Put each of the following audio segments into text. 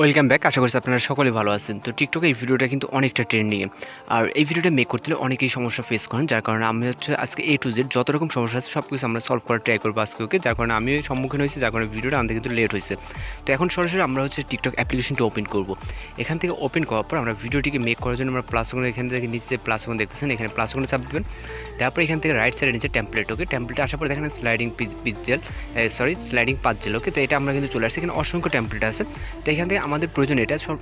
Welcome back. আশা করছি আপনারা সকলে ভালো আছেন। তো টিকটকে এই ভিডিওটা কিন্তু অনেকটা ট্রেন্ডিংয়ে, আর এই ভিডিওটা মেক করতে হলে অনেকেই সমস্যা ফেস করেন, যার কারণে আমি আজকে A to Z যত রকম সমস্যা আছে সব কিছু আমরা সলভ করার ট্রাই করবো আজকে, ওকে? যার কারণে আমি সম্মুখীন হয়েছি, যার কারণে ভিডিওটা আনতে কিন্তু লেট হয়েছে। তো এখন সরাসরি আমরা টিকটক অ্যাপ্লিকেশনটা ওপেন করবো। এখান থেকে ওপেন করার পর আমরা ভিডিওটিকে মেক করার জন্য আমরা প্লাসগুলো এখান থেকে নিচে যে প্লাসগুলো দেখতেছেন, এখানে প্লাসগুলো চাপ দেবেন। তারপর এখান থেকে রাইট সাইডে নিচে টেমপ্লেট, ওকে? টেমপ্লেটে আসার পর দেখেন স্লাইডিং পাঁচ জেল, ওকে? তো এটা আমরা কিন্তু চলে আসছি। এখানে অসংখ্য টেমপ্লেট আছে। তো এখান থেকে আমাদের প্রয়োজন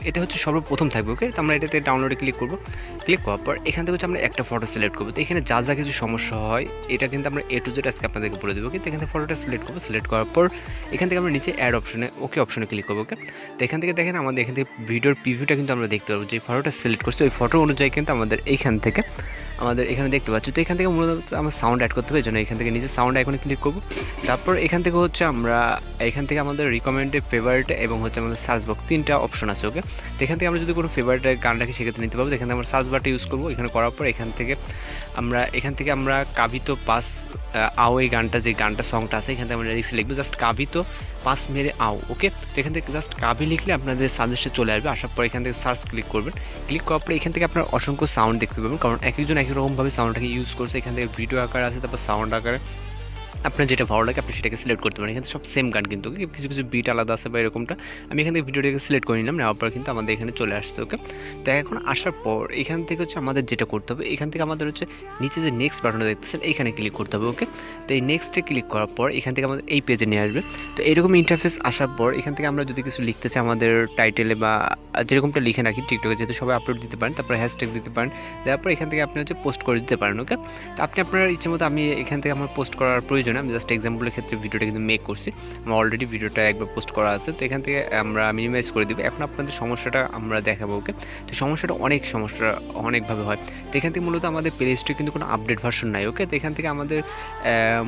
এটা হচ্ছে সর্বপ্রথম থাকবে, ওকে? তো আমরা এটাতে ডাউনলোডে ক্লিক করবো। ক্লিক করার পর এখান থেকে আমরা একটা ফটো সিলেক্ট করবো। তো এখানে যা কিছু সমস্যা হয় এটা কিন্তু আমরা A to Z আজকে আপনাদেরকে বলে দেবো, ওকে? তো এখান থেকে ফটোটা সিলেক্ট করবো। সিলেক্ট করার পর এখান থেকে আমরা নিচে অ্যাড অপশনে অপশনে ক্লিক করবো, ওকে? তো এখান থেকে দেখেন আমাদের এখান থেকে ভিডিওর প্রিভিউটা কিন্তু আমরা দেখতে পারবো। যে ফটোটা সিলেক্ট করছি ওই ফটো অনুযায়ী কিন্তু আমাদের এখানে দেখতে পাচ্ছি। তো এখান থেকে মূলত আমরা সাউন্ড অ্যাড করতে হবে, এই জন্য এখান থেকে নিচে সাউন্ড আইকনে ক্লিক করবো। তারপর এখান থেকে আমরা এখান থেকে আমাদের রিকমেন্ডেড, ফেভারিট এবং আমাদের সার্চ বক্স, তিনটা অপশন আছে, ওকে? তো এখান থেকে আমরা যদি কোনো ফেভারিটের গান রাখি সেক্ষেত্রে নিতে পারবো। এখান থেকে আমরা সার্চ বারটা ইউজ করবো। এখানে করার পর এখান থেকে আমরা কাভি তো পাস আও, এই গানটা যে সংটা আছে এখান থেকে আমরা লিরিক্স লিখবো, জাস্ট কাভি তো পাস মেরে আও, ওকে? তো এখান থেকে জাস্ট কাভি লিখলে আপনাদের সাজেস্টে চলে আসবে। আসার পর এখান থেকে সার্চ ক্লিক করবেন। ক্লিক করার পর এখান থেকে আপনার অসংখ্য সাউন্ড দেখতে পাবেন, কারণ একজন এক রকমভাবে সাউন্ডটাকে ইউজ করছে। এখান থেকে ভিডিও আকারে আছে, তারপর সাউন্ড আকারে আপনার যেটা ভালো লাগে আপনি সেটাকে সিলেক্ট করতে পারেন। এখানে সব সেম গান, কিন্তু কিছু কিছু বিট আলাদা আছে বা এরকমটা। আমি এখান থেকে ভিডিওটাকে সিলেক্ট করে নিলাম, নেওয়ার পর কিন্তু আমাদের এখানে চলে আসছে, ওকে? তো এখন আসার পর এখান থেকে আমাদের যেটা করতে হবে, এখান থেকে আমাদের নিচে যে নেক্সট বাটনটা দেখতেছেন এইখানে ক্লিক করতে হবে, ওকে? তো এই নেক্সটে ক্লিক করার পর এখান থেকে আমাদের এই পেজে নিয়ে আসবে। তো এরকম ইন্টারফেস আসার পর এখান থেকে আমরা যদি কিছু লিখতে চাই আমাদের টাইটেলে বা যেরকমটা লিখে রাখি টিকটকে, যেহেতু সবাই আপলোড দিতে পারেন, তারপর হ্যাশট্যাগ দিতে পারেন। দেওয়ার পর এখান থেকে আপনি পোস্ট করে দিতে পারেন, ওকে? তো আপনি আপনার ইচ্ছে মতো, আমি এখান থেকে আমার পোস্ট করার প্রয়োজন, আমি জাস্ট এক্সাম্পলের ক্ষেত্রে ভিডিওটা কিন্তু মেক করছি। আমার অলরেডি ভিডিওটা একবার পোস্ট করা আছে। তো এখান থেকে আমরা মিনিমাইজ করে দিব। এখন আপনাদের সমস্যাটা আমরা দেখাবো, ওকে? তো সমস্যা অনেকভাবে হয়। তো এখান থেকে মূলত আমাদের প্লে স্টোরে কিন্তু কোনো আপডেট ভার্সন নাই, ওকে? তো এখান থেকে আমাদের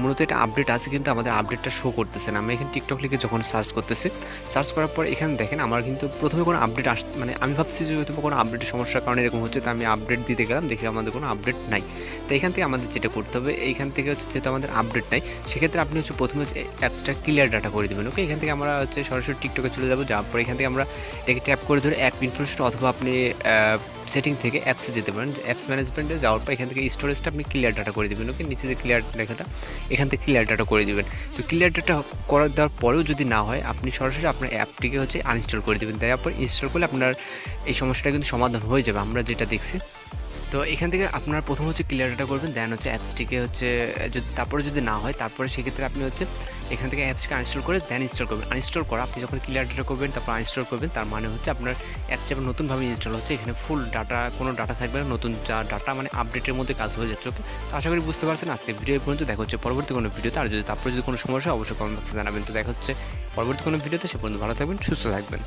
মূলত এটা আপডেট আছে, কিন্তু আমাদের আপডেটটা শো করতেছে না। আমি এখানে টিকটক লিখে যখন সার্চ করতেছি, সার্চ করার পর এখানে দেখেন আমার কিন্তু প্রথমে কোনো আপডেট মানে আমি ভাবছি যে হয়তো কোনো আপডেটের সমস্যার কারণে এরকম হচ্ছে। তো আমি আপডেট দিতে গেলাম, দেখি আমাদের কোনো আপডেট নাই। তো এখান থেকে আমাদের যেটা করতে হবে, এইখান থেকে যেহেতু আমাদের আপডেট নাই, সেক্ষেত্রে আপনি প্রথমে অ্যাপসটা ক্লিয়ার ডাটা করে দেবেন, ওকে? এখান থেকে আমরা সরাসরি টিকটকে চলে যাবো। যাওয়ার পর এখান থেকে আমরা এটাকে ট্যাপ করে ধরে অ্যাপ ইনফরমেশন, অথবা আপনি সেটিং থেকে অ্যাপসে যেতে পারেন। অ্যাপস ম্যানেজমেন্টে যাওয়ার পর এখান থেকে স্টোরেজটা আপনি ক্লিয়ার ডাটা করে দেবেন, ওকে? নিচে যে ক্লিয়ার লেখাটা, এখান থেকে ক্লিয়ার ডাটা করে দেবেন। তো ক্লিয়ার ডাটা করে দেওয়ার পরেও যদি না হয়, আপনি সরাসরি আপনার অ্যাপটিকে আনইনস্টল করে দেবেন। তারপর ইনস্টল করলে আপনার এই সমস্যাটা কিন্তু সমাধান হয়ে যাবে, আমরা যেটা দেখছি। তো এখান থেকে আপনার প্রথম ক্লিয়ার ডাটা করবেন, দেন অ্যাপসটিকে তারপরে যদি না হয়, তারপরে সেক্ষেত্রে আপনি এখান থেকে অ্যাপসকে আনইনস্টল করে দেন ইনস্টল করবেন। আনইনস্টল করা আপনি যখন ক্লিয়ার ডাটা করবেন তারপর আনইনস্টল করবেন, তার মানে আপনার অ্যাপসটি আবার নতুনভাবে ইনস্টল হচ্ছে। এখানে ফুল ডাটা, কোনো ডাটা থাকবে না, নতুন যা ডাটা মানে আপডেটের মধ্যে কাজ হয়ে যাচ্ছে, ওকে? তো আশা করি বুঝতে পারছেন। আজকে ভিডিও পর্যন্ত দেখা হচ্ছে পরবর্তী কোনো ভিডিওতে। আর তারপরে যদি কোনো সমস্যা অবশ্যই কমেন্ট বক্সে জানাবেন। তো দেখা হচ্ছে পরবর্তী কোনো ভিডিওতে। সে পর্যন্ত ভালো থাকবেন, সুস্থ থাকবেন।